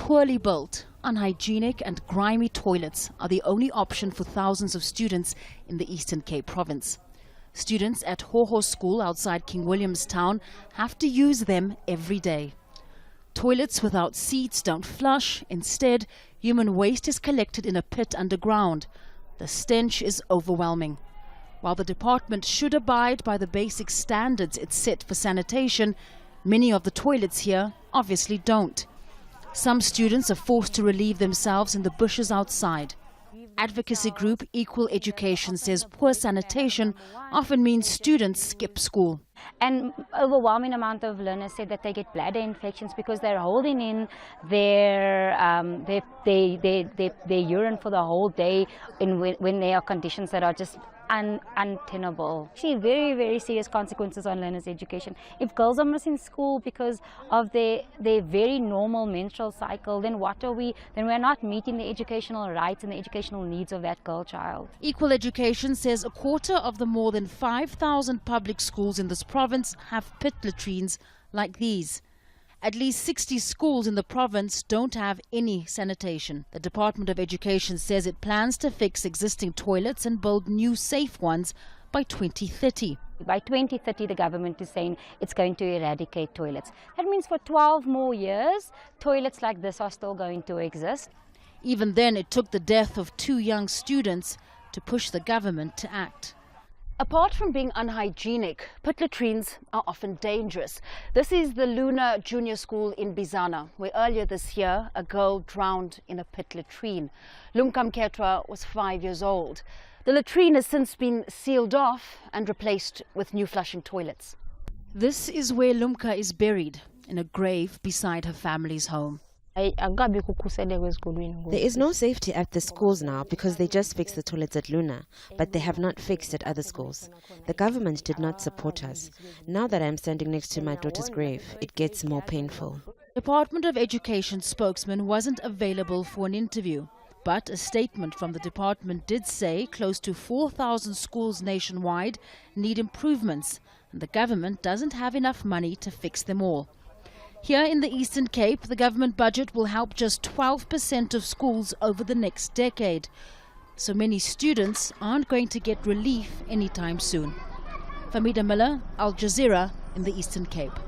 Poorly built, unhygienic and grimy toilets are the only option for thousands of students in the Eastern Cape province. Students at Hoho School outside King Williamstown have to use them every day. Toilets without seats don't flush. Instead, human waste is collected in a pit underground. The stench is overwhelming. While the department should abide by the basic standards it set for sanitation, many of the toilets here obviously don't. Some students are forced to relieve themselves in the bushes outside. Advocacy group Equal Education says poor sanitation often means students skip school. An overwhelming amount of learners say that they get bladder infections because they're holding in their urine for the whole day when there are conditions that are just untenable. Actually, very, very serious consequences on learners' education. If girls are missing school because of their very normal menstrual cycle, then what are we? Then we're not meeting the educational rights and the educational needs of that girl child. Equal Education says a quarter of the more than 5,000 public schools in this province have pit latrines like these. At least 60 schools in the province don't have any sanitation. The Department of Education says it plans to fix existing toilets and build new safe ones by 2030. By 2030, the government is saying it's going to eradicate toilets. That means for 12 more years, toilets like this are still going to exist. Even then, it took the death of 2 young students to push the government to act. Apart from being unhygienic, pit latrines are often dangerous. This is the Luna Junior School in Bizana, where earlier this year a girl drowned in a pit latrine. MKHETWA was 5 years old. The latrine has since been sealed off and replaced with new flushing toilets. This is where Lumka is buried, in a grave beside her family's home. There is no safety at the schools now because they just fixed the toilets at Luna, but they have not fixed at other schools. The government did not support us. Now that I am standing next to my daughter's grave, it gets more painful. Department of Education spokesman wasn't available for an interview, but a statement from the department did say close to 4,000 schools nationwide need improvements, and the government doesn't have enough money to fix them all. Here in the Eastern Cape, the government budget will help just 12% of schools over the next decade. So many students aren't going to get relief anytime soon. Fahmida, Al Jazeera in the Eastern Cape.